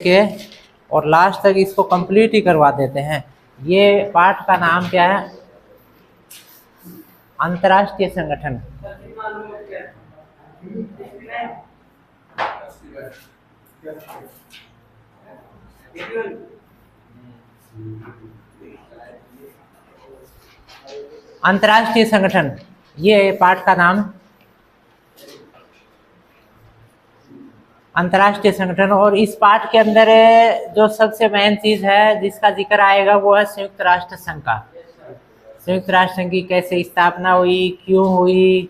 के और लास्ट तक इसको कंप्लीट ही करवा देते हैं। ये पाठ का नाम क्या है? अंतर्राष्ट्रीय संगठन। अंतर्राष्ट्रीय संगठन, ये पाठ का नाम अंतर्राष्ट्रीय संगठन। और इस पाठ के अंदर जो सबसे मेन चीज है जिसका जिक्र आएगा वो है संयुक्त राष्ट्र संघ का। संयुक्त राष्ट्र संघ की कैसे स्थापना हुई, क्यों हुई,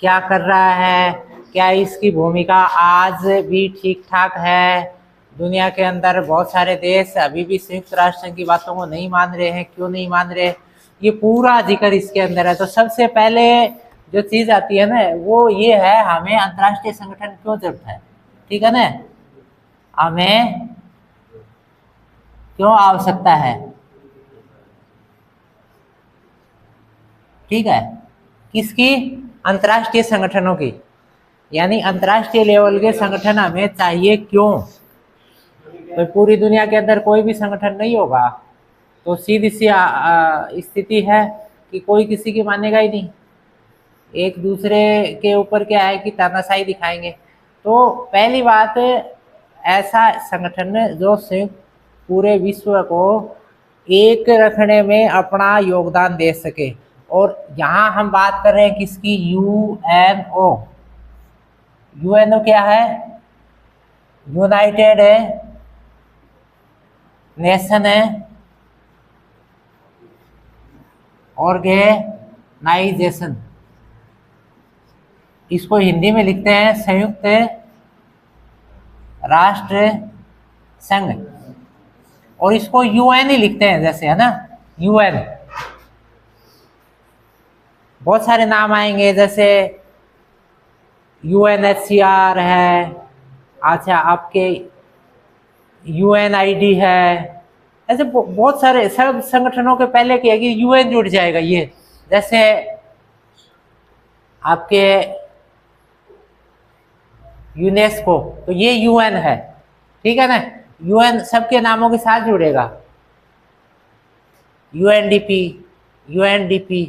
क्या कर रहा है, क्या इसकी भूमिका आज भी ठीक ठाक है। दुनिया के अंदर बहुत सारे देश अभी भी संयुक्त राष्ट्र संघ की बातों को नहीं मान रहे हैं, क्यों नहीं मान रहे, ये पूरा जिक्र इसके अंदर है। तो सबसे पहले जो चीज आती है ना वो ये है, हमें अंतर्राष्ट्रीय संगठन क्यों जरूरत है। ठीक है ना, हमें क्यों आवश्यकता है। ठीक है, किसकी? अंतर्राष्ट्रीय संगठनों की। यानी अंतर्राष्ट्रीय लेवल के संगठन हमें चाहिए क्यों? तो पूरी दुनिया के अंदर कोई भी संगठन नहीं होगा तो सीधी सी स्थिति है कि कोई किसी की मानेगा ही नहीं, एक दूसरे के ऊपर क्या है कि तानाशाही दिखाएंगे। तो पहली बात, ऐसा संगठन जो संयुक्त पूरे विश्व को एक रखने में अपना योगदान दे सके। और यहाँ हम बात कर रहे हैं किसकी? यूएनओ। यूएनओ क्या है? United nation organisation. इसको हिंदी में लिखते हैं संयुक्त राष्ट्र संघ, और इसको यूएन ही लिखते हैं जैसे, है ना, यूएन। बहुत सारे नाम आएंगे जैसे यूएनएचसीआर है, अच्छा आपके यूएनआईडी है, ऐसे बहुत सारे सब संगठनों के पहले क्या है कि यूएन जुड़ जाएगा। ये जैसे आपके यूनेस्को, तो ये यूएन है। ठीक है ना, यूएन सबके नामों के साथ जुड़ेगा। UNDP, UNDP.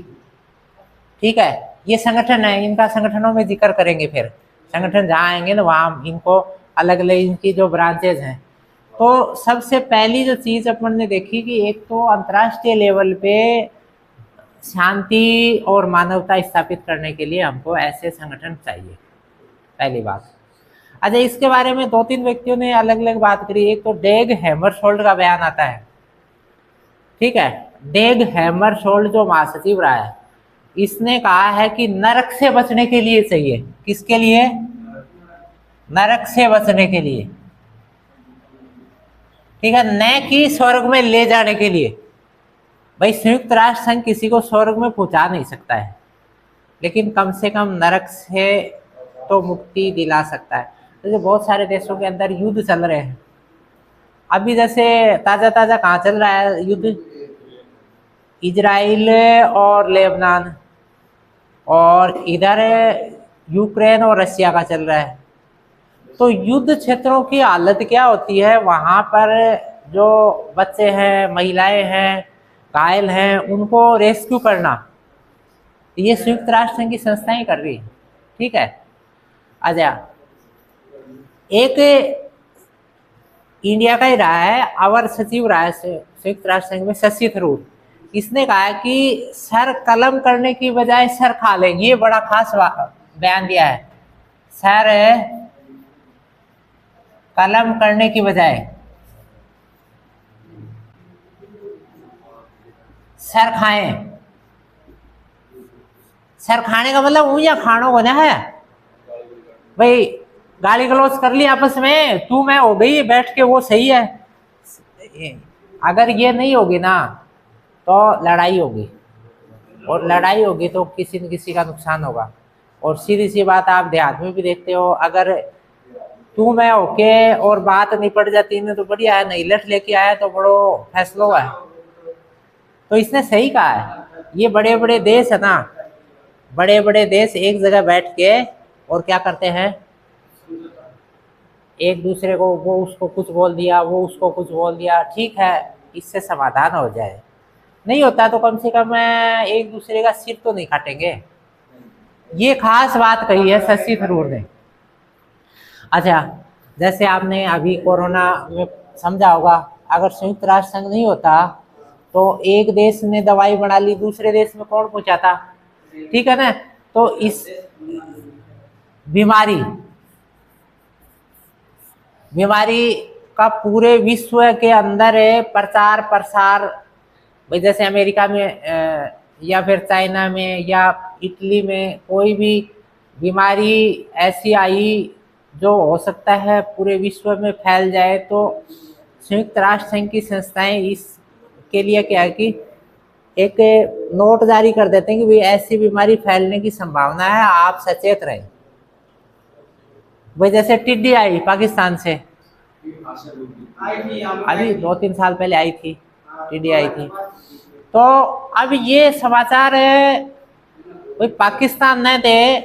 ठीक है, ये संगठन है, इनका संगठनों में जिक्र करेंगे। फिर संगठन जहाँ आएंगे ना वहाँ इनको अलग अलग इनकी जो ब्रांचेज हैं। तो सबसे पहली जो चीज अपन ने देखी कि एक तो अंतर्राष्ट्रीय लेवल पे शांति और मानवता स्थापित करने के लिए हमको ऐसे संगठन चाहिए, पहली बात। अच्छा, इसके बारे में दो तीन व्यक्तियों ने अलग अलग बात करी। एक तो डेग हैमरशोल्ड का बयान आता है। ठीक है, डेग हैमरशोल्ड जो महासचिव रहा है, इसने कहा है कि नरक से बचने के लिए चाहिए। किसके लिए? नरक से बचने के लिए। ठीक है, न कि स्वर्ग में ले जाने के लिए। भाई संयुक्त राष्ट्र संघ किसी को स्वर्ग में पहुंचा नहीं सकता है, लेकिन कम से कम नरक से तो मुक्ति दिला सकता है। जैसे बहुत सारे देशों के अंदर युद्ध चल रहे हैं अभी, जैसे ताजा ताजा कहाँ चल रहा है युद्ध? इजराइल और लेबनान, और इधर यूक्रेन और रशिया का चल रहा है। तो युद्ध क्षेत्रों की हालत क्या होती है? वहां पर जो बच्चे हैं, महिलाएं हैं, घायल हैं, उनको रेस्क्यू करना ये संयुक्त राष्ट्र संघ की संस्थाएं कर रही है। ठीक है, अच्छा, एक इंडिया का ही रहा है, अवर सचिव रहा है संयुक्त राष्ट्र संघ में, शशि थरूर। इसने कहा है कि सर कलम करने की बजाय सर खा लें। ये बड़ा खास बयान दिया है। सर कलम करने की बजाय सर खाएं। सर खाने का मतलब मुझे खानों को ना है भाई, गाली गलौज कर ली आपस में, तू मैं हो गई बैठ के, वो सही है। अगर ये नहीं होगी ना तो लड़ाई होगी, और लड़ाई होगी तो किसी न किसी का नुकसान होगा। और सीधी सी बात आप देहात में भी देखते हो, अगर तू मैं होके और बात निपट जाती है तो बढ़िया है, नहीं लठ लेके आया तो बड़ो फैसला हुआ है। तो इसने सही कहा है। ये बड़े बड़े देश है ना, बड़े बड़े देश एक जगह बैठ के और क्या करते हैं, एक दूसरे को, वो उसको कुछ बोल दिया, वो उसको कुछ बोल दिया, ठीक है, इससे समाधान हो जाए। नहीं होता तो कम से कम एक दूसरे का सिर तो नहीं काटेंगे। ये खास बात कही है शशि थरूर ने। अच्छा, जैसे आपने अभी कोरोना में समझा होगा, अगर संयुक्त राष्ट्र संघ नहीं होता तो एक देश ने दवाई बना ली, दूसरे देश में कौन पहुंचाता? ठीक है ना। तो इस बीमारी बीमारी का पूरे विश्व के अंदर प्रचार प्रसार, भाई जैसे अमेरिका में या फिर चाइना में या इटली में कोई भी बीमारी ऐसी आई जो हो सकता है पूरे विश्व में फैल जाए, तो संयुक्त राष्ट्र संघ की संस्थाएं इसके लिए क्या है कि एक नोट जारी कर देते हैं कि भाई ऐसी बीमारी फैलने की संभावना है, आप सचेत रहें। भाई जैसे टिड्डी आई पाकिस्तान से, अभी 2-3 साल पहले आई थी, टिड्डी आई थी। तो अब ये समाचार है भाई पाकिस्तान न दे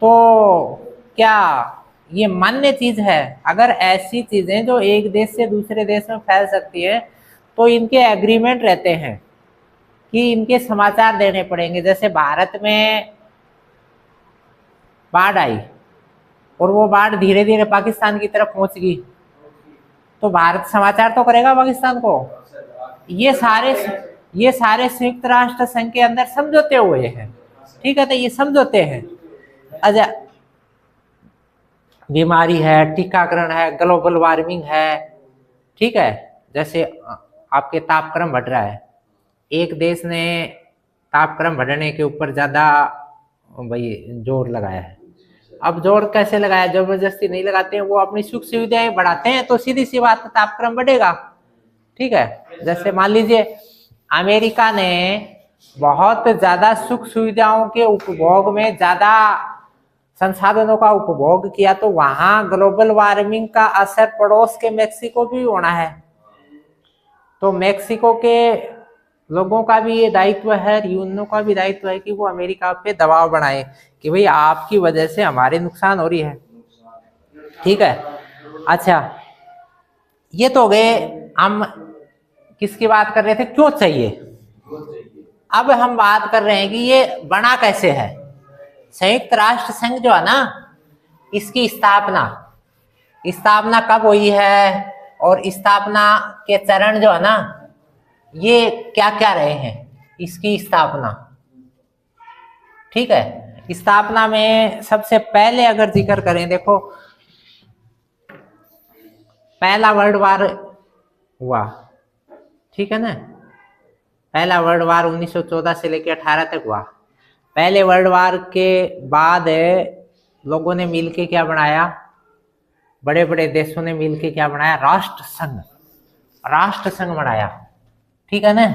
तो क्या ये मान्य चीज है? अगर ऐसी चीजें जो एक देश से दूसरे देश में फैल सकती है तो इनके एग्रीमेंट रहते हैं कि इनके समाचार देने पड़ेंगे। जैसे भारत में बाढ़ आई और वो बाढ़ धीरे धीरे पाकिस्तान की तरफ पहुंच गई, तो भारत समाचार तो करेगा पाकिस्तान को। ये सारे संयुक्त राष्ट्र संघ के अंदर समझौते हुए हैं, ठीक है। तो ये समझौते हैं। अच्छा, बीमारी है, टीकाकरण है, ग्लोबल वार्मिंग है, ठीक है। जैसे आपके तापक्रम बढ़ रहा है, एक देश ने तापक्रम बढ़ने के ऊपर ज्यादा भाई जोर लगाया है। अब जोर कैसे लगाया? जबरदस्ती नहीं लगाते हैं, वो अपनी सुख सुविधाएं बढ़ाते हैं, तो सीधी सी बात तापक्रम बढ़ेगा, ठीक है। जैसे मान लीजिए अमेरिका ने बहुत ज्यादा सुख सुविधाओं के उपभोग में, ज्यादा संसाधनों का उपभोग किया, तो वहां ग्लोबल वार्मिंग का असर पड़ोस के मेक्सिको भी होना है। तो मेक्सिको के लोगों का भी ये दायित्व है, यूनियनों का भी दायित्व है कि वो अमेरिका पे दबाव बनाए कि भाई आपकी वजह से हमारे नुकसान हो रही है, ठीक है। अच्छा, ये तो गए, हम किसकी बात कर रहे थे, क्यों चाहिए। अब हम बात कर रहे हैं कि ये बना कैसे है। संयुक्त राष्ट्र संघ जो है ना, इसकी स्थापना कब हुई है और स्थापना के चरण जो है ना, ये क्या क्या रहे हैं इसकी स्थापना, ठीक है। स्थापना में सबसे पहले अगर जिक्र करें, देखो पहला वर्ल्ड वार हुआ, ठीक है ना। पहला वर्ल्ड वार 1914 से लेकर 18 तक हुआ। पहले वर्ल्ड वार के बाद लोगों ने मिलके क्या बनाया, बड़े बड़े देशों ने मिलके क्या बनाया, राष्ट्र संघ बनाया, ठीक है ना।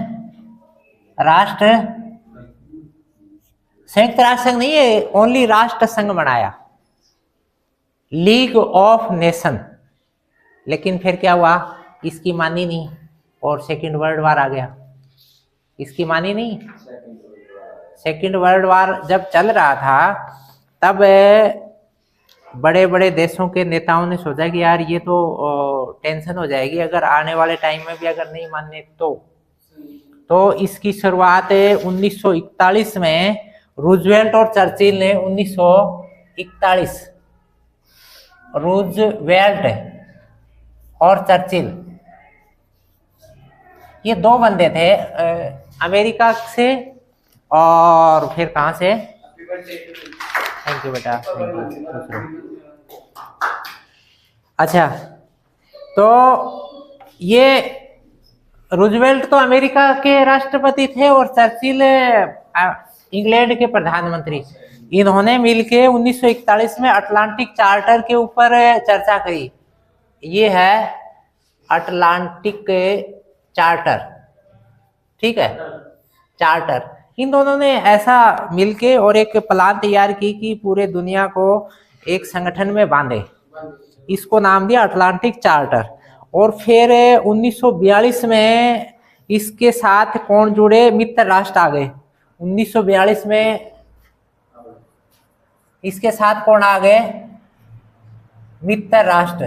संयुक्त राष्ट्र संघ नहीं है, ओनली राष्ट्र संघ बनाया, लीग ऑफ नेशन। लेकिन फिर क्या हुआ, इसकी मानी नहीं और सेकेंड वर्ल्ड वार आ गया। इसकी मानी नहीं। सेकेंड वर्ल्ड वार जब चल रहा था तब बड़े बड़े देशों के नेताओं ने सोचा कि यार ये तो टेंशन हो जाएगी अगर आने वाले टाइम में भी अगर नहीं माने तो इसकी शुरुआत 1941 में रूजवेल्ट और चर्चिल ने 1941, रूजवेल्ट और चर्चिल, ये दो बंदे थे अमेरिका से, और फिर कहां से, थैंक यू बेटा, थैंक यू। अच्छा, तो ये रूजवेल्ट तो अमेरिका के राष्ट्रपति थे और चर्चिल इंग्लैंड के प्रधानमंत्री। इन्होंने मिलके 1941 में अटलांटिक चार्टर के ऊपर चर्चा करी। ये है अटलांटिक चार्टर, ठीक है, चार्टर। इन दोनों ने ऐसा मिलके और एक प्लान तैयार की कि पूरे दुनिया को एक संगठन में बांधे। इसको नाम दिया अटलांटिक चार्टर। और फिर 1942 में इसके साथ कौन जुड़े, मित्र राष्ट्र आ गए। 1942 में इसके साथ कौन आ गए, मित्र राष्ट्र।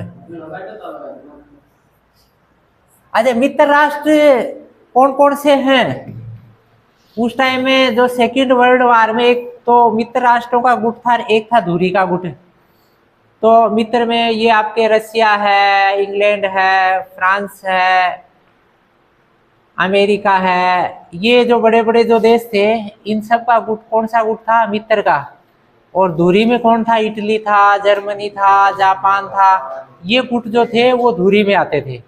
अच्छा, मित्र राष्ट्र कौन कौन से हैं? उस टाइम में जो सेकेंड वर्ल्ड वार में एक तो मित्र राष्ट्रों का गुट था, एक था धुरी का गुट। तो मित्र में ये आपके रसिया है, इंग्लैंड है, फ्रांस है, अमेरिका है, ये जो बड़े बड़े जो देश थे, इन सब का गुट कौन सा गुट था? मित्र का। और धुरी में कौन था? इटली था, जर्मनी था, जापान था। ये गुट जो थे वो धुरी में आते थे।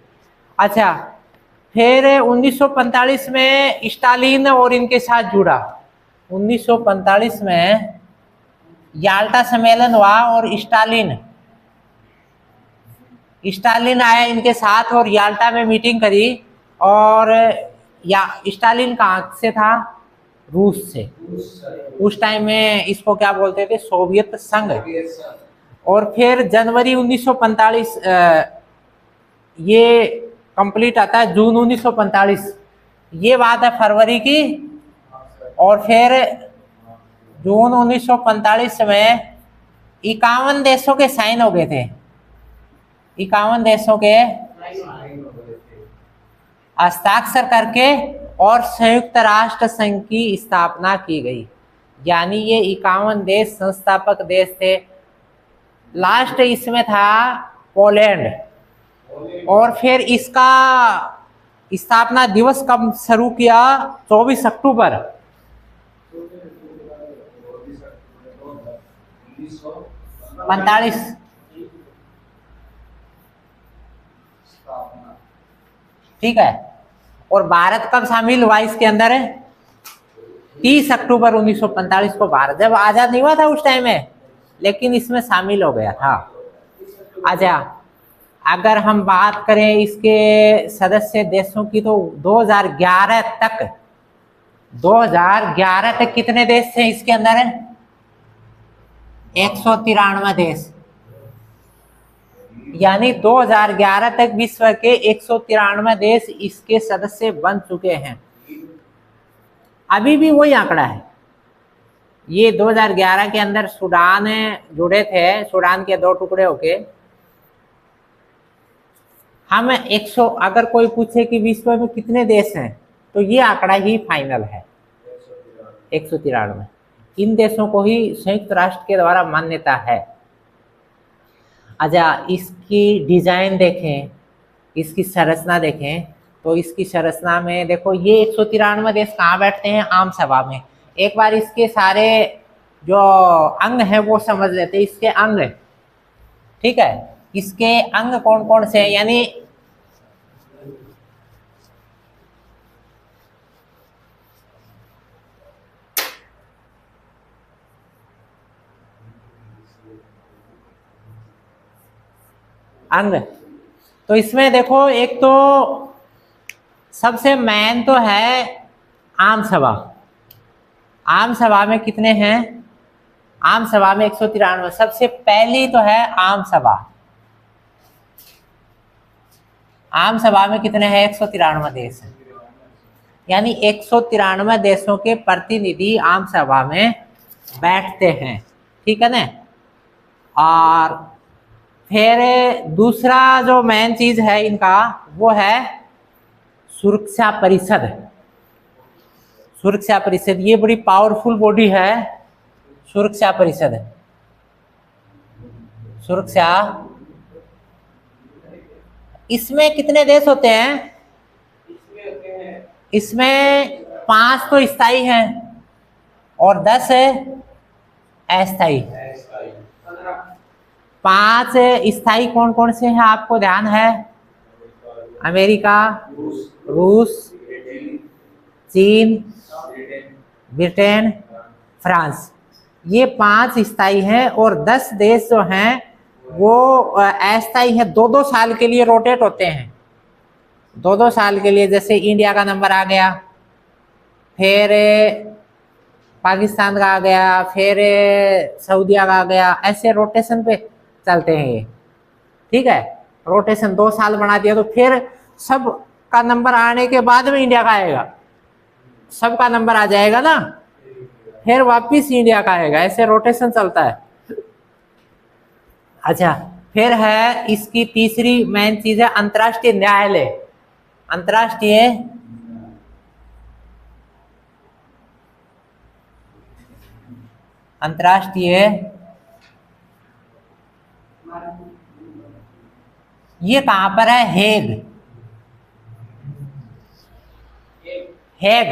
अच्छा, फिर 1945 में स्टालिन और इनके साथ जुड़ा। 1945 में याल्टा सम्मेलन हुआ और स्टालिन आया इनके साथ और याल्टा में मीटिंग करी। और या स्टालिन कहाँ से था? रूस से। उस टाइम में इसको क्या बोलते थे? सोवियत संघ। और फिर जनवरी 1945 ये कंप्लीट आता है, जून 1945। ये बात है फरवरी की। और फिर जून 1945 में 51 देशों के साइन हो गए थे। 51 देशों के हस्ताक्षर करके और संयुक्त राष्ट्र संघ की स्थापना की गई। यानी ये 51 देश संस्थापक देश थे। लास्ट इसमें था पोलैंड। और फिर इसका स्थापना दिवस कब शुरू किया? 24 अक्टूबर 45। ठीक है। और भारत कब शामिल हुआ इसके अंदर? 30 अक्टूबर 1945 को भारत जब आजाद नहीं हुआ था उस टाइम में, लेकिन इसमें शामिल हो गया था। अच्छा, अगर हम बात करें इसके सदस्य देशों की तो 2011 तक कितने देश थे इसके अंदर? 193 देश। यानी 2011 तक विश्व के 193 देश इसके सदस्य बन चुके हैं। अभी भी वही आंकड़ा है। ये 2011 के अंदर सूडान जुड़े थे, सूडान के 2 टुकड़े होके। हम 100 अगर कोई पूछे कि विश्व में कितने देश हैं तो ये आंकड़ा ही फाइनल है, 193। इन देशों को ही संयुक्त राष्ट्र के द्वारा मान्यता है। अच्छा, इसकी डिजाइन देखें, इसकी संरचना देखें तो इसकी संरचना में देखो, ये 193 देश कहाँ बैठते हैं? आम सभा में। एक बार इसके सारे जो अंग हैं वो समझ लेते हैं। इसके अंग, ठीक है, इसके अंग कौन कौन से हैं? यानी अंग, तो इसमें देखो, एक तो सबसे मेन तो है आम सभा। आम सभा में कितने हैं? आम सभा में 193। सबसे पहली तो है आम सभा। आम सभा में कितने हैं? 193 देश हैं। यानी 193 देशों के प्रतिनिधि आम सभा में बैठते हैं। ठीक है ना? और फिर दूसरा जो मेन चीज है इनका वो है सुरक्षा परिषद। सुरक्षा परिषद ये बड़ी पावरफुल बॉडी है। सुरक्षा परिषद, सुरक्षा, इसमें कितने देश होते हैं? इसमें 5 तो स्थायी हैं और 10 अस्थायी। 5 स्थायी कौन कौन से हैं आपको ध्यान है? अमेरिका, रूस, चीन, ब्रिटेन, फ्रांस। ये 5 स्थायी हैं और 10 देश जो हैं वो अस्थायी हैं। 2-2 साल के लिए रोटेट होते हैं। 2-2 साल के लिए। जैसे इंडिया का नंबर आ गया, फिर पाकिस्तान का आ गया, फिर सऊदीया का आ गया, ऐसे रोटेशन पे चलते हैं ये। ठीक है, रोटेशन 2 साल बना दिया तो फिर सब का नंबर आने के बाद में इंडिया का आएगा। सबका नंबर आ जाएगा ना, फिर वापिस इंडिया का आएगा। ऐसे रोटेशन चलता है। अच्छा, फिर है इसकी तीसरी मेन चीज है अंतर्राष्ट्रीय न्यायालय। अंतर्राष्ट्रीय अंतर्राष्ट्रीय ये कहां पर है? हेग। हेग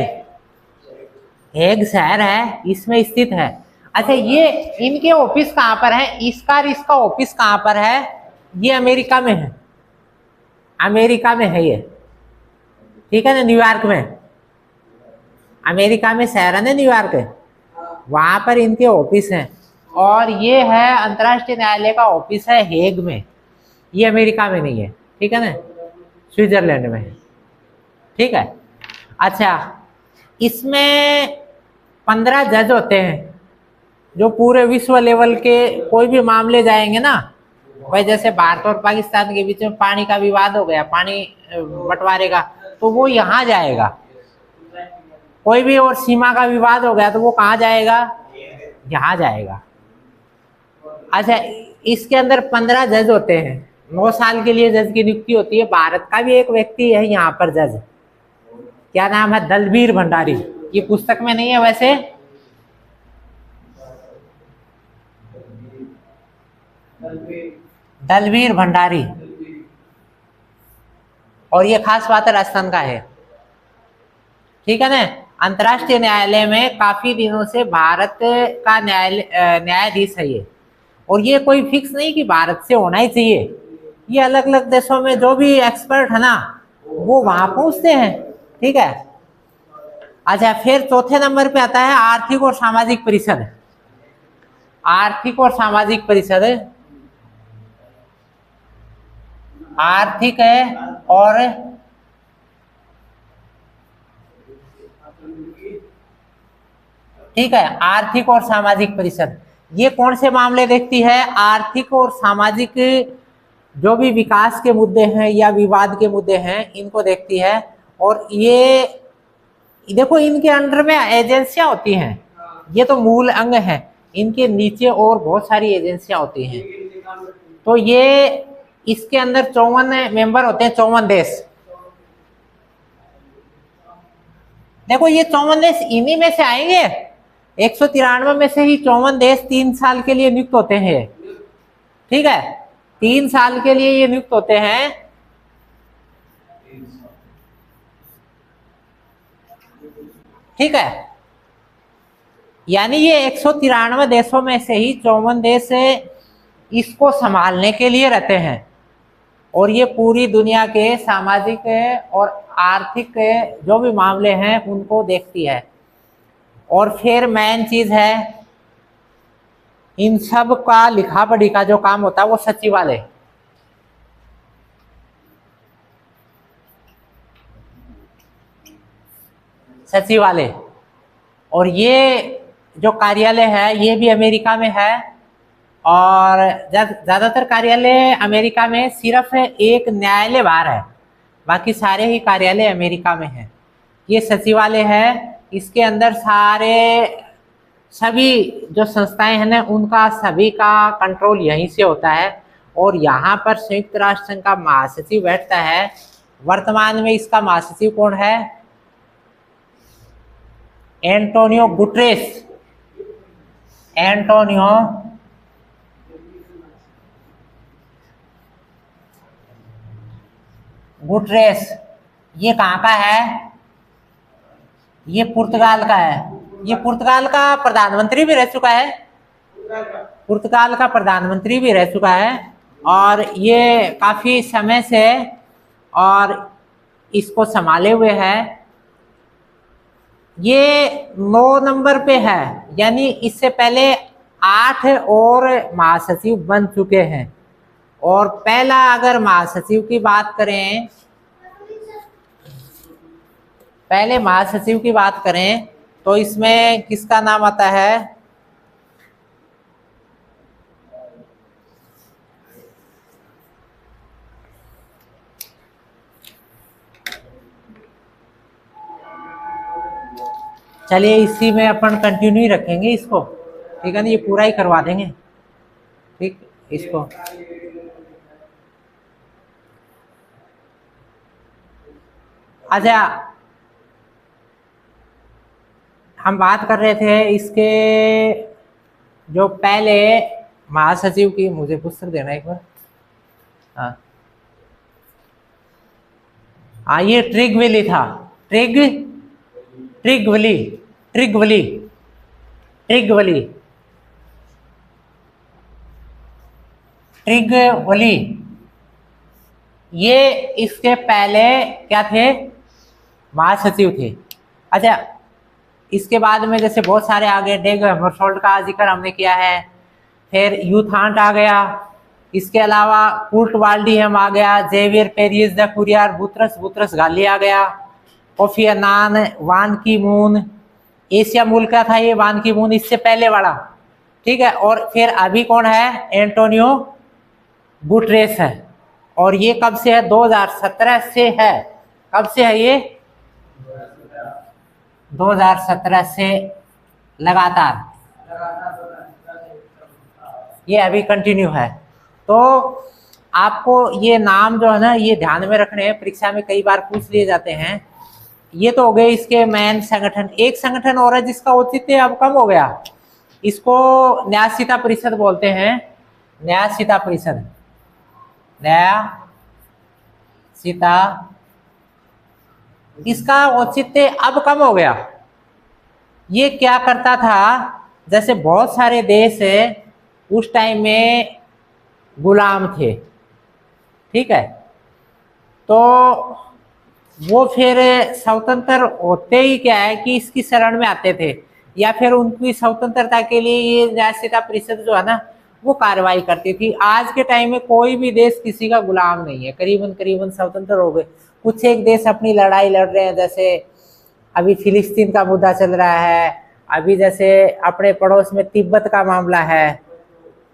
हेग शहर है, इसमें स्थित है। अच्छा, ये इनके ऑफिस कहां पर है? इसका और इसका ऑफिस कहां पर है? ये अमेरिका में है। अमेरिका में है ये, ठीक है ना, न्यूयॉर्क में। अमेरिका में शहर है ना न्यूयॉर्क, वहां पर इनके ऑफिस हैं। और ये है अंतर्राष्ट्रीय न्यायालय का ऑफिस है हेग में। ये अमेरिका में नहीं है, ठीक है ना, स्विट्जरलैंड में है, ठीक है। अच्छा, इसमें 15 जज होते हैं जो पूरे विश्व लेवल के कोई भी मामले जाएंगे ना, भाई जैसे भारत और पाकिस्तान के बीच में पानी का विवाद हो गया, पानी बंटवारे का, तो वो यहाँ जाएगा। कोई भी और सीमा का विवाद हो गया तो वो कहाँ जाएगा? यहाँ जाएगा। अच्छा, इसके अंदर 15 जज होते हैं, 9 साल के लिए जज की नियुक्ति होती है। भारत का भी एक व्यक्ति है यहाँ पर जज, क्या नाम है? दलबीर भंडारी। ये पुस्तक में नहीं है वैसे, दलबीर भंडारी, और ये खास बात है राजस्थान का है, ठीक है ना। अंतर्राष्ट्रीय न्यायालय में काफी दिनों से भारत का न्यायाधीश है ये। और ये कोई फिक्स नहीं कि भारत से होना ही चाहिए, ये अलग अलग देशों में जो भी एक्सपर्ट है ना वो वहां पहुंचते हैं, ठीक है। अच्छा, फिर चौथे नंबर पे आता है आर्थिक और सामाजिक परिषद। आर्थिक और सामाजिक परिषद, आर्थिक है और ठीक है, आर्थिक और सामाजिक परिषद ये कौन से मामले देखती है? आर्थिक और सामाजिक जो भी विकास के मुद्दे हैं या विवाद के मुद्दे हैं इनको देखती है। और ये देखो, इनके अंडर में एजेंसियां होती हैं, ये तो मूल अंग है, इनके नीचे और बहुत सारी एजेंसियां होती हैं। तो ये इसके अंदर 54 मेंबर होते हैं, 54 देश। देखो, ये 54 देश इन्हीं में से आएंगे, 193 में से ही 54 देश 3 साल के लिए नियुक्त होते हैं, ठीक है। 3 साल के लिए ये नियुक्त होते हैं, ठीक है। यानी ये 193 देशों में से ही 54 देश इसको संभालने के लिए रहते हैं। और ये पूरी दुनिया के सामाजिक और आर्थिक जो भी मामले हैं उनको देखती है। और फिर मेन चीज है, इन सब का लिखा पढ़ी का जो काम होता है वो सचिवालय, सचिवालय। और ये जो कार्यालय है ये भी अमेरिका में है। और ज्यादातर कार्यालय अमेरिका में, सिर्फ एक न्यायालय बाहर है, बाकी सारे ही कार्यालय अमेरिका में है। ये सचिवालय है, इसके अंदर सारे सभी जो संस्थाएं हैं ना उनका सभी का कंट्रोल यहीं से होता है। और यहाँ पर संयुक्त राष्ट्र संघ का महासचिव बैठता है। वर्तमान में इसका महासचिव कौन है? Antonio Guterres. Antonio Guterres. ये कहाँ का है? ये पुर्तगाल का है। ये पुर्तगाल का प्रधानमंत्री भी रह चुका है, पुर्तगाल का प्रधानमंत्री भी रह चुका है। और ये काफी समय से और इसको संभाले हुए है। ये 9 नंबर पे है, यानी इससे पहले 8 और महासचिव बन चुके हैं। और पहला अगर महासचिव की बात करें, पहले महासचिव की बात करें तो इसमें किसका नाम आता है? चलिए इसी में अपन कंटिन्यू ही रखेंगे इसको, ठीक है ना, ये पूरा ही करवा देंगे, ठीक इसको। अच्छा, हम बात कर रहे थे इसके जो पहले महासचिव की, मुझे पुस्तक देना एक बार। हाँ हाँ, ये ट्रिगविली था। ट्रिगवली ट्रिगवली ट्रिगवली ट्रिगवली, ये इसके पहले क्या थे, महासचिव थे। अच्छा, इसके बाद में जैसे बहुत सारे आगे, डेग हमरशोल्ड का जिक्र हमने किया है, फिर यूथांट आ गया, इसके अलावा कुर्ट वाल्डीहेम आ गया, Javier Perez de Cuellar, Boutros Boutros Ghali आ गया, कोफी अन्नान, वान की मून, एशिया मूल का था ये वान की मून, इससे पहले वाला, ठीक है। और फिर अभी कौन है, एंटोनियो गुटरेस है। और ये कब से है, 2017 से है। कब से है ये, 2017 से लगातार ये अभी कंटिन्यू है। तो आपको ये नाम जो है ना, ये ध्यान में रखने हैं, परीक्षा में कई बार पूछ लिए जाते हैं। ये तो हो गए इसके मेन संगठन। एक संगठन और है जिसका औचित्य अब कम हो गया, इसको न्यायसीता परिषद बोलते हैं। न्यायसीता परिषद, न्यायसीता, इसका औचित्य अब कम हो गया। ये क्या करता था, जैसे बहुत सारे देश उस टाइम में गुलाम थे, ठीक है, तो वो फिर स्वतंत्र होते ही क्या है कि इसकी शरण में आते थे, या फिर उनकी स्वतंत्रता के लिए ये न्यायसीता परिषद जो है ना, वो कार्रवाई करती थी। आज के टाइम में कोई भी देश किसी का गुलाम नहीं है, करीबन करीबन स्वतंत्र हो गए। कुछ एक देश अपनी लड़ाई लड़ रहे हैं, जैसे अभी फिलिस्तीन का मुद्दा चल रहा है, अभी जैसे अपने पड़ोस में तिब्बत का मामला है,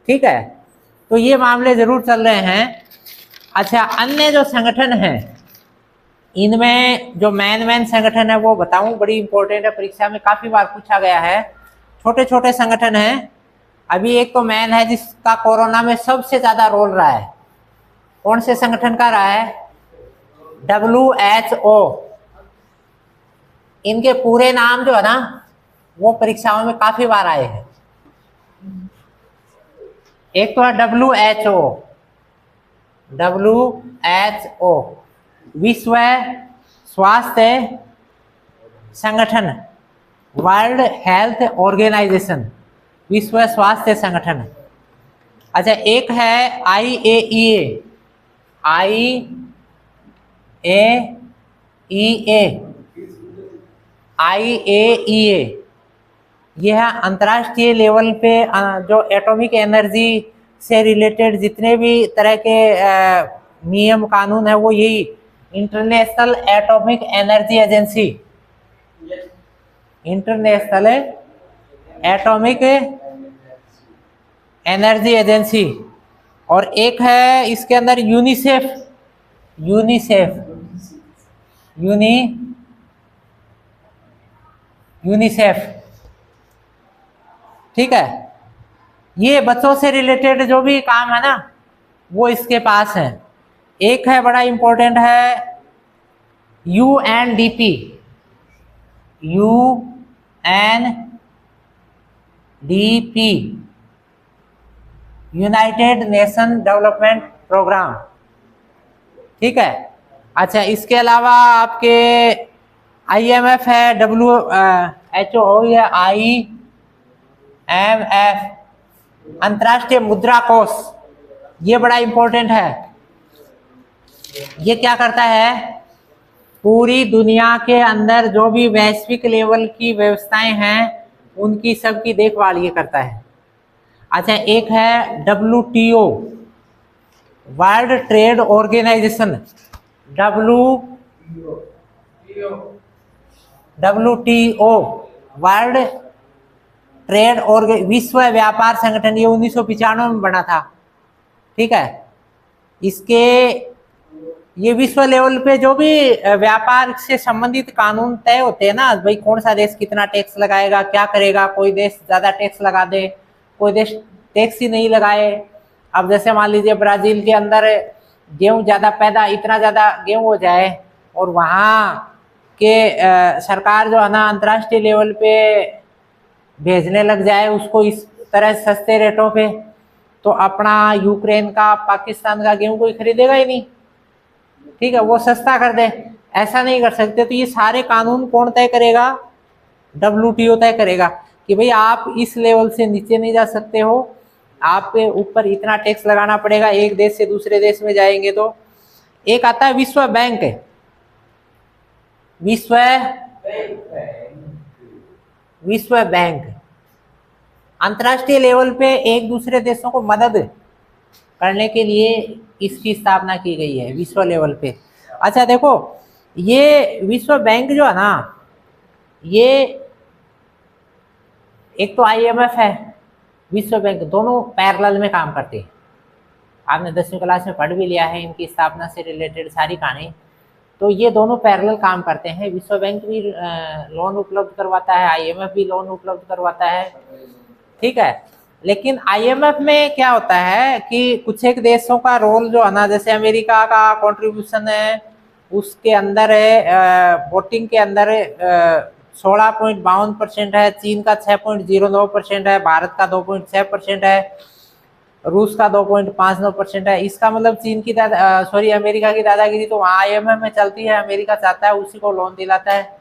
ठीक है, तो ये मामले जरूर चल रहे हैं। अच्छा, अन्य जो संगठन हैं, इनमें जो मेन संगठन है वो बताऊं, बड़ी इंपॉर्टेंट है, परीक्षा में काफी बार पूछा गया है। छोटे छोटे संगठन हैं। अभी एक तो मेन है जिसका कोरोना में सबसे ज्यादा रोल रहा है, कौन से संगठन का रहा है, WHO। इनके पूरे नाम जो है ना, वो परीक्षाओं में काफी बार आए हैं। एक तो है WHO, विश्व स्वास्थ्य संगठन, वर्ल्ड हेल्थ ऑर्गेनाइजेशन, विश्व स्वास्थ्य संगठन। अच्छा, एक है IAEA, यह है अंतर्राष्ट्रीय लेवल पे जो एटॉमिक एनर्जी से रिलेटेड जितने भी तरह के नियम कानून है, वो यही international atomic energy agency, international atomic energy agency. और एक है इसके अंदर यूनिसेफ, ठीक है। ये बच्चों से रिलेटेड जो भी काम है ना, वो इसके पास है। एक है बड़ा इंपॉर्टेंट है UNDP, united nation development programme, ठीक है। अच्छा, इसके अलावा आपके IMF है, WHO या IMF, अंतर्राष्ट्रीय मुद्रा कोष, ये बड़ा इंपॉर्टेंट है। ये क्या करता है, पूरी दुनिया के अंदर जो भी वैश्विक लेवल की व्यवस्थाएं हैं, उनकी सबकी देखभाल ये करता है। अच्छा, एक है WTO, world trade organisation, WTO, world trade और विश्व व्यापार संगठन, ये 1995 में बना था, ठीक है। इसके ये विश्व लेवल पे जो भी व्यापार से संबंधित कानून तय होते हैं ना, भाई कौन सा देश कितना टैक्स लगाएगा, क्या करेगा, कोई देश ज्यादा टैक्स लगा दे, कोई देश टैक्स ही नहीं लगाए। अब जैसे मान लीजिए ब्राजील के अंदर गेहूं ज्यादा पैदा, इतना ज्यादा गेहूं हो जाए और वहाँ के सरकार जो है ना अंतर्राष्ट्रीय लेवल पे भेजने लग जाए उसको इस तरह सस्ते रेटों पे, तो अपना यूक्रेन का पाकिस्तान का गेहूं कोई खरीदेगा ही नहीं। ठीक है, वो सस्ता कर दे, ऐसा नहीं कर सकते। तो ये सारे कानून कौन तय करेगा? WTO तय करेगा कि भाई आप इस लेवल से नीचे नहीं जा सकते हो, आप पे ऊपर इतना टैक्स लगाना पड़ेगा एक देश से दूसरे देश में जाएंगे तो। एक आता है विश्व बैंक, विश्व बैंक अंतर्राष्ट्रीय लेवल पे एक दूसरे देशों को मदद करने के लिए इसकी स्थापना की गई है विश्व लेवल पे। अच्छा देखो, ये विश्व बैंक जो है ना, ये एक तो IMF है, विश्व बैंक, दोनों पैरेलल में काम करते हैं। आपने 10वीं क्लास में पढ़ भी लिया है इनकी स्थापना से रिलेटेड सारी कहानी। तो ये दोनों पैरेलल काम करते हैं। विश्व बैंक भी लोन उपलब्ध करवाता है, IMF भी लोन उपलब्ध करवाता है। ठीक है, लेकिन IMF में क्या होता है कि कुछ एक देशों का रोल जो है ना, जैसे अमेरिका का कंट्रीब्यूशन है उसके अंदर है, वोटिंग के अंदर 16.52% है, चीन का 6.09% है, भारत का 2.6% है, रूस का 2.59% है। इसका मतलब चीन की अमेरिका की दादागिरी तो वहाँ IMF में चलती है। अमेरिका चाहता है उसी को लोन दिलाता है,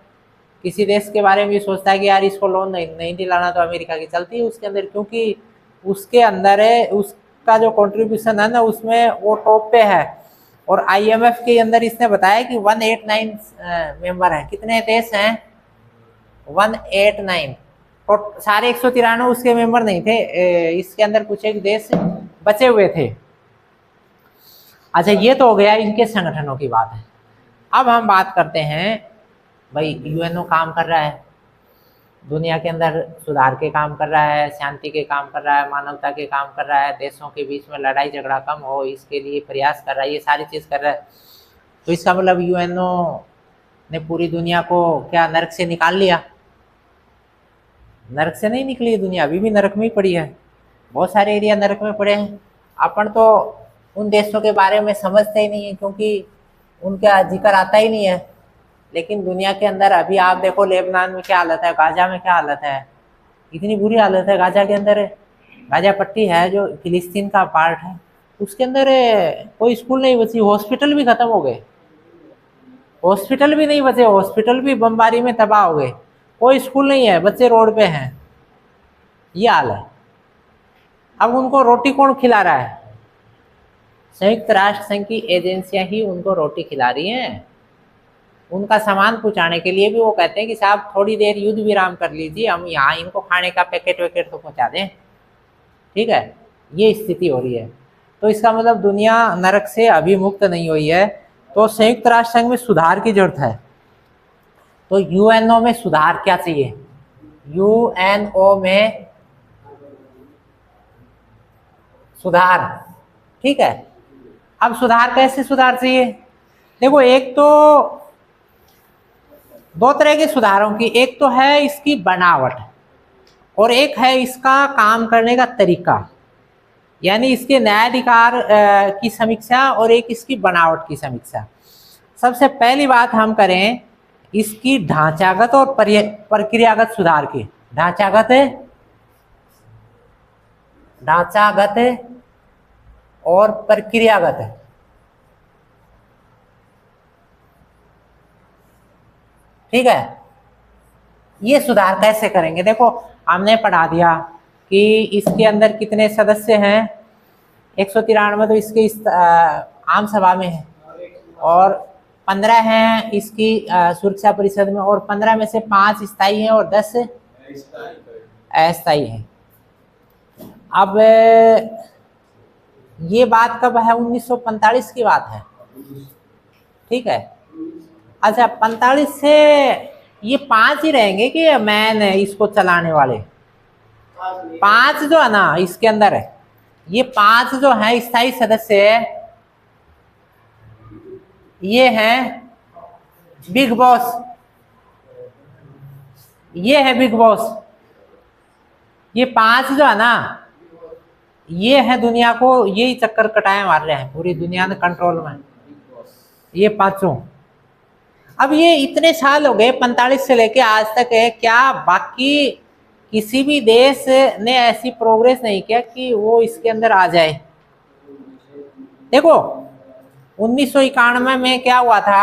किसी देश के बारे में भी सोचता है कि यार इसको लोन नहीं दिलाना, तो अमेरिका की चलती है उसके अंदर, क्योंकि उसके अंदर है, उसका जो कंट्रीब्यूशन है ना उसमें वो टॉप पे है। और IMF के अंदर इसने बताया कि 189 मेंबर हैं। कितने देश हैं? 189। तो सारे 193 उसके मेंबर नहीं थे, इसके अंदर कुछ एक देश बचे हुए थे। अच्छा, ये तो हो गया इनके संगठनों की बात है। अब हम बात करते हैं भाई UNO काम कर रहा है, दुनिया के अंदर सुधार के काम कर रहा है, शांति के काम कर रहा है, मानवता के काम कर रहा है, देशों के बीच में लड़ाई झगड़ा कम हो इसके लिए प्रयास कर रहा है, ये सारी चीज़ कर रहा है। तो इसका मतलब UNO ने पूरी दुनिया को क्या नरक से निकाल लिया? नरक से नहीं निकली दुनिया, अभी भी नरक में ही पड़ी है, बहुत सारे एरिया नरक में पड़े हैं। अपन तो उन देशों के बारे में समझते ही नहीं है क्योंकि उनका जिक्र आता ही नहीं है। लेकिन दुनिया के अंदर अभी आप देखो लेबनान में क्या हालत है, गाजा में क्या हालत है, इतनी बुरी हालत है गाजा के अंदर। गाजा पट्टी है जो फिलिस्तीन का पार्ट है, उसके अंदर कोई स्कूल नहीं बची, हॉस्पिटल भी खत्म हो गए, हॉस्पिटल भी नहीं बचे, हॉस्पिटल भी बमबारी में तबाह हो गए, कोई स्कूल नहीं है, बच्चे रोड पे हैं, ये हाल है। अब उनको रोटी कौन खिला रहा है? संयुक्त राष्ट्र संघ की एजेंसियां ही उनको रोटी खिला रही हैं। उनका सामान पहुंचाने के लिए भी वो कहते हैं कि साहब थोड़ी देर युद्ध विराम कर लीजिए, हम यहाँ इनको खाने का पैकेट वैकेट तो पहुंचा दें। ठीक है, ये स्थिति हो रही है। तो इसका मतलब दुनिया नरक से अभी मुक्त नहीं हुई है। तो संयुक्त राष्ट्र संघ में सुधार की जरूरत है। तो UNO में सुधार क्या चाहिए? UNO में सुधार, ठीक है। अब सुधार कैसे सुधार चाहिए? देखो, एक तो दो तरह के सुधारों की, एक तो है इसकी बनावट और एक है इसका काम करने का तरीका, यानी इसके न्यायाधिकार की समीक्षा और एक इसकी बनावट की समीक्षा। सबसे पहली बात हम करें इसकी ढांचागत और प्रक्रियागत सुधार की। ढांचागत और प्रक्रियागत। ठीक है, ये सुधार कैसे करेंगे? देखो, हमने पढ़ा दिया कि इसके अंदर कितने सदस्य हैं, 193 तो इसके आम सभा में है, और 15 हैं इसकी सुरक्षा परिषद में, और 15 में से 5 स्थायी हैं और 10 अस्थायी हैं। अब ये बात कब है? 1945 की बात है। ठीक है, अच्छा 45 से ये 5 ही रहेंगे कि मैन है इसको चलाने वाले? 5 जो है ना इसके अंदर है, ये 5 जो है स्थायी सदस्य ये हैं बिग बॉस, ये है बिग बॉस। ये 5 जो है ना ये है दुनिया को यही चक्कर कटाए मार रहे हैं, पूरी दुनिया में कंट्रोल में ये 5 अब ये इतने साल हो गए 45 से लेके आज तक है, क्या बाकी किसी भी देश ने ऐसी प्रोग्रेस नहीं किया कि वो इसके अंदर आ जाए? देखो 1991 में क्या हुआ था,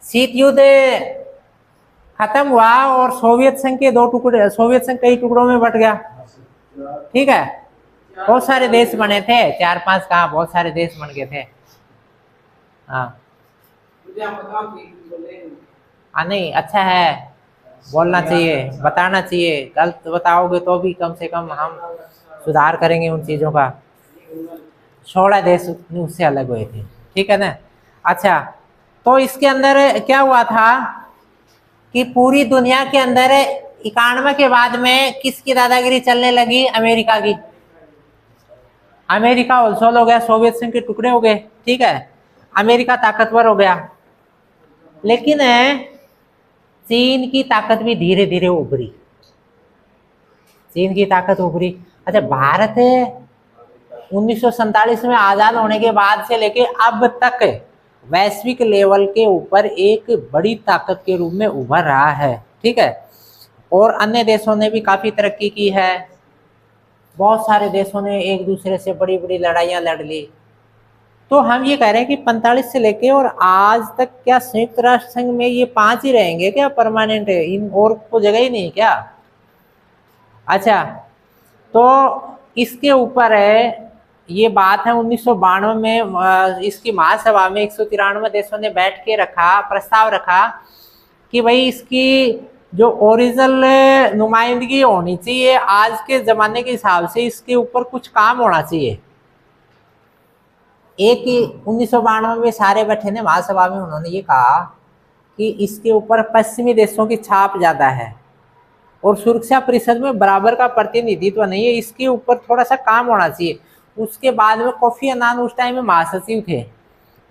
शीत युद्ध खत्म हुआ और सोवियत संघ के सोवियत संघ कई टुकड़ों में बट गया। ठीक है, बहुत सारे देश बने थे, 4-5 कहाँ, बहुत सारे देश बन गए थे। हाँ नहीं, अच्छा है, बोलना चाहिए, बताना चाहिए। गलत बताओगे तो भी कम से कम हम सुधार करेंगे उन चीज़ों का। 16 देश उससे अलग हुए थे, ठीक है ना। अच्छा, तो इसके अंदर क्या हुआ था कि पूरी दुनिया के अंदर 91 के बाद में किसकी दादागिरी चलने लगी? अमेरिका की। अमेरिका होलसोल हो गया, सोवियत संघ के टुकड़े हो गए। ठीक है, अमेरिका ताकतवर हो गया, लेकिन चीन की ताकत भी धीरे धीरे उभरी। चीन की ताकत उभरी। अच्छा, भारत 1947 में आजाद होने के बाद से लेके अब तक वैश्विक लेवल के ऊपर एक बड़ी ताकत के रूप में उभर रहा है। ठीक है, और अन्य देशों ने भी काफी तरक्की की है। बहुत सारे देशों ने एक दूसरे से बड़ी बड़ी लड़ाइयां लड़ ली। तो हम ये कह रहे हैं कि 45 से लेके और आज तक क्या संयुक्त राष्ट्र संघ में ये 5 ही रहेंगे क्या परमानेंट है? इन और को जगह ही नहीं क्या? अच्छा, तो इसके ऊपर है ये बात है 1992 में इसकी महासभा में 193 देशों ने बैठ के रखा, प्रस्ताव रखा कि भाई इसकी जो ओरिजिनल नुमाइंदगी होनी चाहिए आज के ज़माने के हिसाब से, इसके ऊपर कुछ काम होना चाहिए। एक ही 1992 में सारे बैठे ने महासभा में, उन्होंने ये कहा कि इसके ऊपर पश्चिमी देशों की छाप ज़्यादा है और सुरक्षा परिषद में बराबर का प्रतिनिधित्व नहीं है, इसके ऊपर थोड़ा सा काम होना चाहिए। उसके बाद में कोफी अन्नान उस टाइम में महासचिव थे,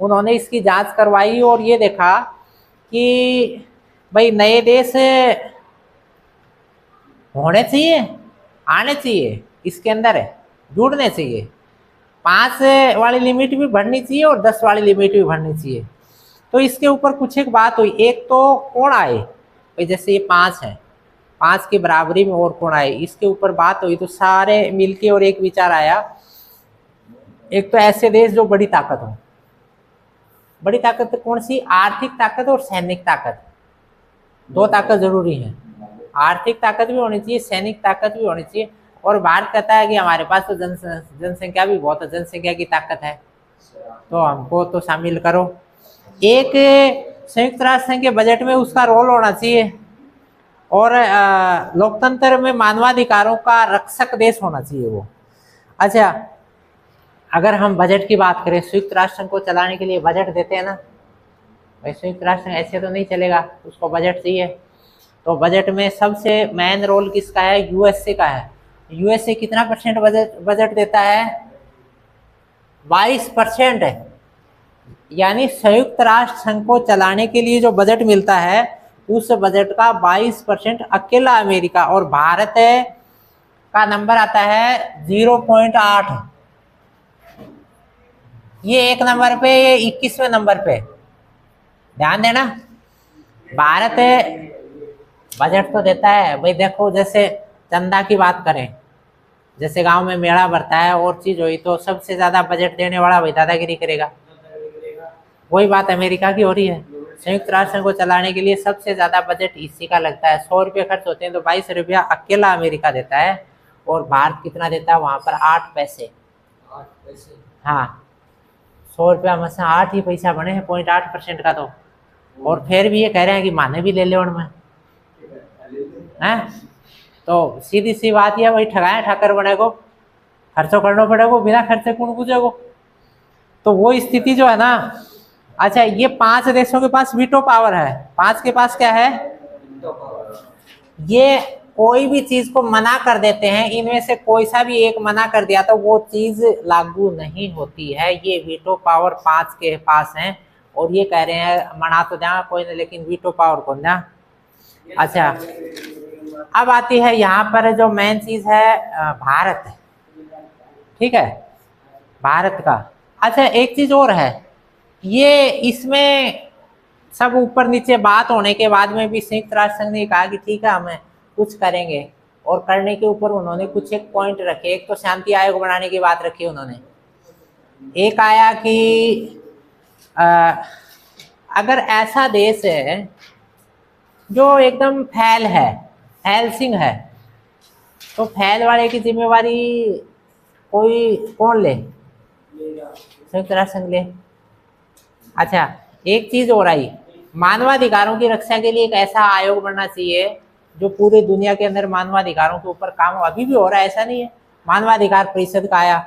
उन्होंने इसकी जांच करवाई और ये देखा कि भाई नए देश होने चाहिए, आने चाहिए, इसके अंदर जुड़ने चाहिए। 5 वाली लिमिट भी बढ़नी चाहिए और 10 वाली लिमिट भी बढ़नी चाहिए। तो इसके ऊपर कुछ एक बात हुई। एक तो कौन आए भाई, जैसे ये 5 है, 5 की बराबरी में और कौन आए, इसके ऊपर बात हुई। तो सारे मिलके और एक विचार आया, एक तो ऐसे देश जो बड़ी ताकत हो। बड़ी ताकत कौन सी? आर्थिक ताकत और सैनिक ताकत, 2 ताकत जरूरी है। आर्थिक ताकत भी होनी चाहिए, सैनिक ताकत भी होनी चाहिए। और भारत कहता है कि हमारे पास तो जनसंख्या भी बहुत है, जनसंख्या की ताकत है, तो हमको तो शामिल करो। एक संयुक्त राष्ट्र संघ के बजट में उसका रोल होना चाहिए और लोकतंत्र में मानवाधिकारों का रक्षक देश होना चाहिए वो। अच्छा, अगर हम बजट की बात करें, संयुक्त राष्ट्र संघ को चलाने के लिए बजट देते हैं ना भाई, संयुक्त राष्ट्र संघ ऐसे तो नहीं चलेगा, उसको बजट चाहिए। तो बजट में सबसे मेन रोल किसका है? यूएसए का है। यूएसए कितना % बजट देता है? 22% है। यानी संयुक्त राष्ट्र संघ को चलाने के लिए जो बजट मिलता है उस बजट का 22% अकेला अमेरिका, और भारत का नंबर आता है 0.8। ये 1 नंबर पे, ये 21वें नंबर पे। ध्यान देना, भारत बजट तो देता है भाई। देखो जैसे चंदा की बात करें, जैसे गांव में मेला भरता है और चीज हुई तो सबसे ज्यादा बजट देने वाला भाई दादागिरी करेगा। वही बात अमेरिका की हो रही है। संयुक्त राष्ट्र को चलाने के लिए सबसे ज्यादा बजट इसी का लगता है। 100 रुपये खर्च होते हैं तो 22 रुपया अकेला अमेरिका देता है, और भारत कितना देता है वहां पर? 8 पैसे। हाँ, 100 रुपया में से 8 ही पैसा बने हैं, 0.8% का। तो और फिर भी ये कह रहे हैं कि माने भी ले ले उनमें है। तो सीधी सी बात यह, वही ठगाए ठाकर बने को खर्चो करना पड़ेगा, बिना खर्चे कौन पूछेगो। तो वो स्थिति जो है ना। अच्छा, ये 5 देशों के पास वीटो पावर है। 5 के पास क्या है? ये कोई भी चीज को मना कर देते हैं, इनमें से कोई सा भी एक मना कर दिया तो वो चीज लागू नहीं होती है। ये वीटो पावर 5 के पास है, और ये कह रहे हैं मना तो दें कोई नहीं, लेकिन वीटो पावर कौन दें। अच्छा, अब आती है यहाँ पर जो मेन चीज है, भारत। ठीक है, भारत का। अच्छा, एक चीज और है, ये इसमें सब ऊपर नीचे बात होने के बाद में भी संयुक्त राष्ट्र संघ ने कहा कि ठीक है हमें कुछ करेंगे, और करने के ऊपर उन्होंने कुछ एक पॉइंट रखे। एक तो शांति आयोग बनाने की बात रखी उन्होंने। एक आया कि अगर ऐसा देश है जो एकदम फैल सिंह है, तो फैल वाले की जिम्मेवारी कौन ले? संयुक्त राष्ट्र संघ ले। अच्छा, एक चीज हो रही, मानवाधिकारों की रक्षा के लिए एक ऐसा आयोग बनना चाहिए जो पूरे दुनिया के अंदर मानवाधिकारों के ऊपर काम हो। अभी भी हो रहा है, ऐसा नहीं है। मानवाधिकार परिषद का आया।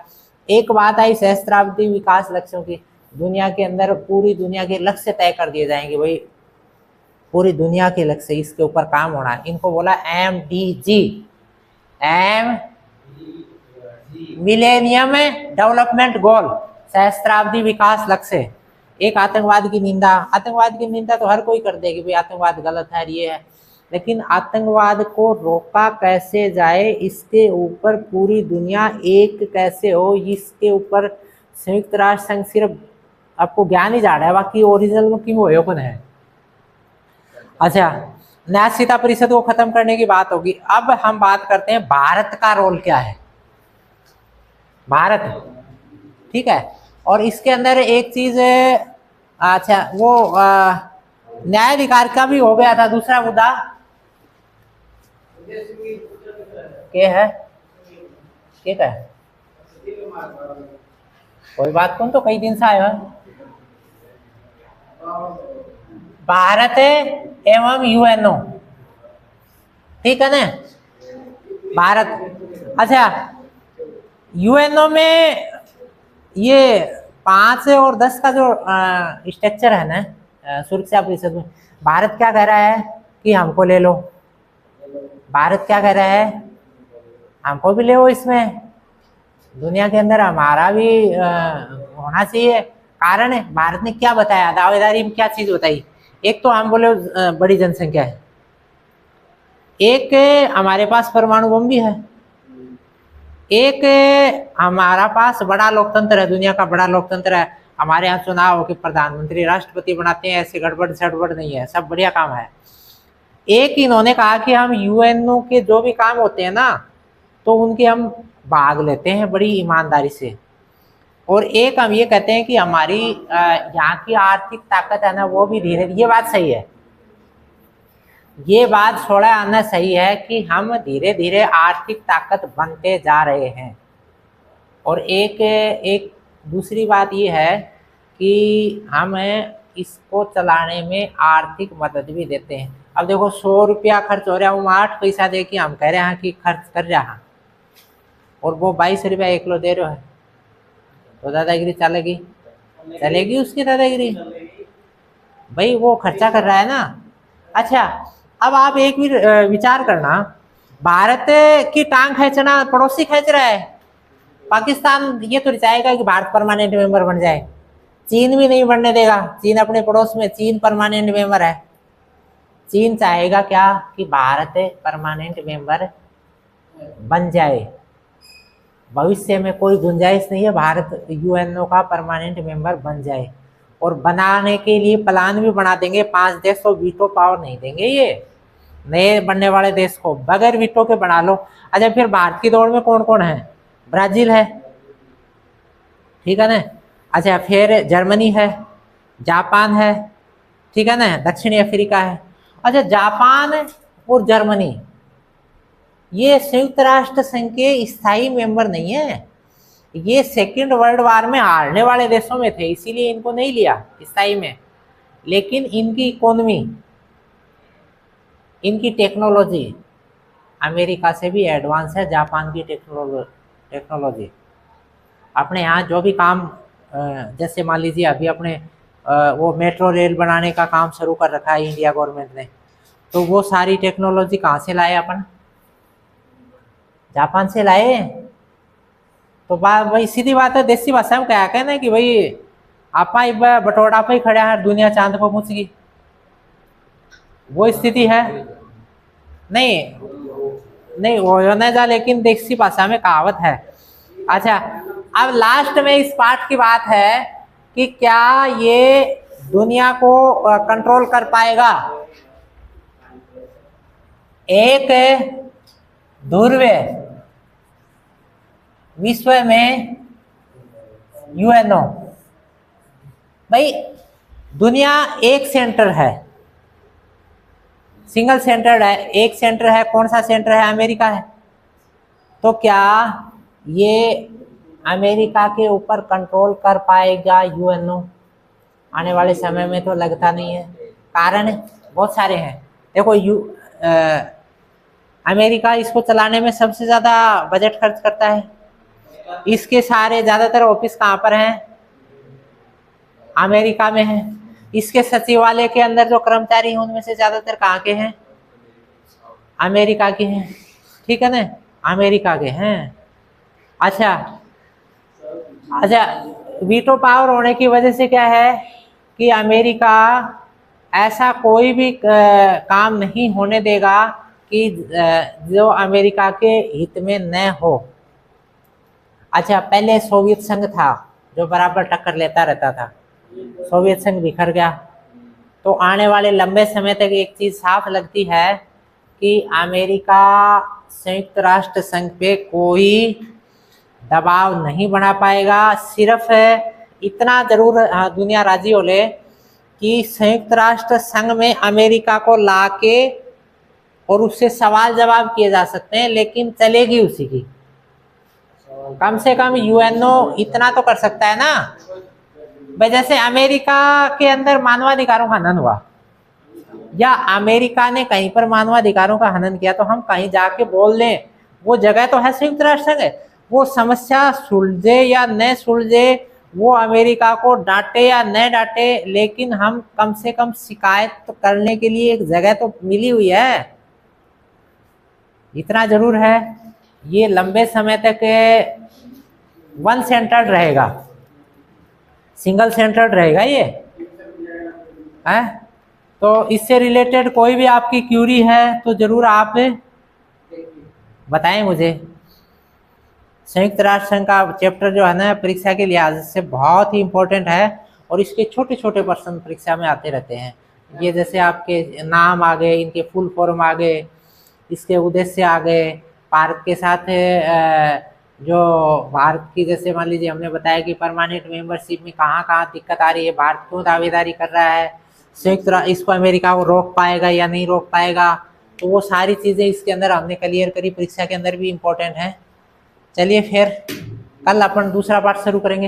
एक बात आई सहस्त्राब्दी विकास लक्ष्यों की, दुनिया के अंदर पूरी दुनिया के लक्ष्य तय कर दिए जाएंगे, भाई पूरी दुनिया के लक्ष्य इसके ऊपर काम होना है। इनको बोला MDG, मिलेनियम डेवलपमेंट गोल, सहस्त्राब्दी विकास लक्ष्य। एक आतंकवाद की निंदा तो हर कोई कर देगी, भाई आतंकवाद गलत है, ये है, लेकिन आतंकवाद को रोका कैसे जाए, इसके ऊपर पूरी दुनिया एक कैसे हो, इसके ऊपर संयुक्त राष्ट्र संघ सिर्फ आपको ज्ञान ही जा रहा है, बाकी ओरिजिनल में क्यों हो है। अच्छा, न्याय सीता परिषद को खत्म करने की बात होगी। अब हम बात करते हैं भारत का रोल क्या है। भारत, ठीक है, और इसके अंदर एक चीज, अच्छा वो न्यायाधिकार का भी हो गया था दूसरा मुद्दा, क्या है, ठीक है, कोई बात कौन, तो कई दिन से आया है भारत एवं UNO, ठीक है ना, भारत। अच्छा, UNO में ये 5 और 10 का जो स्ट्रक्चर है ना, सुरक्षा परिषद में, भारत क्या कह रहा है कि हमको ले लो। भारत क्या कह रहा है, हमको भी ले लो इसमें, दुनिया के अंदर हमारा भी होना चाहिए। कारण है, भारत ने क्या बताया, दावेदारी में क्या चीज बताई। एक तो हम बोले बड़ी जनसंख्या है, एक हमारे पास परमाणु बम भी है, एक हमारा पास बड़ा लोकतंत्र है, दुनिया का बड़ा लोकतंत्र है। हमारे यहाँ चुनाव हो कि प्रधानमंत्री राष्ट्रपति बनाते हैं, ऐसे गड़बड़ सड़बड़ नहीं है, सब बढ़िया काम है। एक इन्होंने कहा कि हम UNO के जो भी काम होते हैं ना, तो उनके हम भाग लेते हैं बड़ी ईमानदारी से। और एक हम ये कहते हैं कि हमारी यहाँ की आर्थिक ताकत है ना, वो भी धीरे, ये बात सही है, ये बात छोड़ा आना सही है कि हम धीरे धीरे आर्थिक ताकत बनते जा रहे हैं। और एक दूसरी बात ये है कि हम इसको चलाने में आर्थिक मदद भी देते हैं। अब देखो 100 रुपया खर्च हो रहा है, वो 8 पैसा दे के हम कह रहे हैं कि खर्च कर रहा है, और वो 22 रुपया 1 किलो दे रहे हो है, तो दादागिरी चलेगी उसकी दादागिरी, भाई वो खर्चा कर रहा है ना। अच्छा, अब आप एक भी विचार करना, भारत की टांग खींचना पड़ोसी खींच रहा है। पाकिस्तान ये तो चाहेगा कि भारत परमानेंट मेंबर बन जाए, चीन भी नहीं बनने देगा, चीन अपने पड़ोस में, चीन परमानेंट मेंबर है। चीन चाहेगा क्या कि भारत परमानेंट मेंबर बन जाए, भविष्य में कोई गुंजाइश नहीं है भारत UNO का परमानेंट मेंबर बन जाए। और बनाने के लिए प्लान भी बना देंगे, 5 देश को वीटो पावर नहीं देंगे ये नए बनने वाले देश को, बगैर वीटो के बना लो। अच्छा, फिर भारत की दौड़ में कौन कौन है, ब्राजील है, ठीक है ना, अच्छा फिर जर्मनी है, जापान है, ठीक है ना, दक्षिणी अफ्रीका है। अच्छा, जापान और जर्मनी ये संयुक्त राष्ट्र संघ के स्थायी मेंबर नहीं है, ये सेकेंड वर्ल्ड वार में हारने वाले देशों में थे, इसीलिए इनको नहीं लिया स्थायी में। लेकिन इनकी इकोनॉमी, इनकी टेक्नोलॉजी अमेरिका से भी एडवांस है, जापान की टेक्नोलॉजी। अपने यहाँ जो भी काम, जैसे मान लीजिए अभी अपने वो मेट्रो रेल बनाने का काम शुरू कर रखा है इंडिया गवर्नमेंट ने, तो वो सारी टेक्नोलॉजी कहाँ से लाए अपन, जापान से लाए। तो बात भाई सीधी बात है, देसी भाषा में क्या कहना है कि भाई आपा बटोड़ा पे ही खड़ा है, दुनिया चांद पर पहुंच गई, वो स्थिति है। नहीं वो ना जा, लेकिन देसी भाषा में कहावत है। अच्छा, अब लास्ट में इस पाठ की बात है कि क्या ये दुनिया को कंट्रोल कर पाएगा। एक ध्रुव विश्व में यूएनओ। भाई दुनिया एक सेंटर है, सिंगल सेंटर है, एक सेंटर है। कौन सा सेंटर है? अमेरिका है। तो क्या ये अमेरिका के ऊपर कंट्रोल कर पाएगा यूएनओ? आने वाले समय में तो लगता नहीं है। कारण बहुत सारे हैं। देखो अमेरिका इसको चलाने में सबसे ज़्यादा बजट खर्च करता है। इसके सारे ज़्यादातर ऑफिस कहाँ पर हैं? अमेरिका में हैं। इसके सचिवालय के अंदर जो कर्मचारी हैं उनमें से ज़्यादातर कहाँ के हैं? अमेरिका के हैं। ठीक है ना, अमेरिका के हैं। अच्छा, वीटो पावर होने की वजह से क्या है कि अमेरिका ऐसा कोई भी काम नहीं होने देगा कि जो अमेरिका के हित में न हो। अच्छा, पहले सोवियत संघ था जो बराबर टक्कर लेता रहता था, सोवियत संघ बिखर गया। तो आने वाले लंबे समय तक एक चीज़ साफ लगती है कि अमेरिका संयुक्त राष्ट्र संघ पे कोई दबाव नहीं बना पाएगा। सिर्फ इतना जरूर दुनिया राजी हो ले कि संयुक्त राष्ट्र संघ में अमेरिका को लाके और उससे सवाल जवाब किए जा सकते हैं, लेकिन चलेगी उसी की। कम से कम यूएनओ इतना तो कर सकता है ना भाई। जैसे अमेरिका के अंदर मानवाधिकारों का हनन हुआ या अमेरिका ने कहीं पर मानवाधिकारों का हनन किया तो हम कहीं जाके बोल दें, वो जगह तो है संयुक्त राष्ट्र संघ। वो समस्या सुलझे या न सुलझे, वो अमेरिका को डांटे या न डांटे, लेकिन हम कम से कम शिकायत तो करने के लिए एक जगह तो मिली हुई है। इतना जरूर है, ये लंबे समय तक वन सेंटर्ड रहेगा, सिंगल सेंटर्ड रहेगा ये है। तो इससे रिलेटेड कोई भी आपकी क्यूरी है तो जरूर आप बताएं मुझे। संयुक्त राष्ट्र संघ का चैप्टर जो है ना परीक्षा के लिहाज से बहुत ही इम्पोर्टेंट है और इसके छोटे छोटे प्रश्न परीक्षा में आते रहते हैं। ये जैसे आपके नाम आ गए, इनके फुल फॉर्म आ गए, इसके उद्देश्य आ गए, भारत के साथ जो भारत की, जैसे मान लीजिए हमने बताया कि परमानेंट मेंबरशिप में कहाँ कहाँ दिक्कत आ रही है, भारत क्यों दावेदारी कर रहा है, संयुक्त इसको अमेरिका को रोक पाएगा या नहीं रोक पाएगा। तो वो सारी चीज़ें इसके अंदर हमने क्लियर करी, परीक्षा के अंदर भी इम्पोर्टेंट है। चलिए फिर कल अपन दूसरा पार्ट शुरू करेंगे।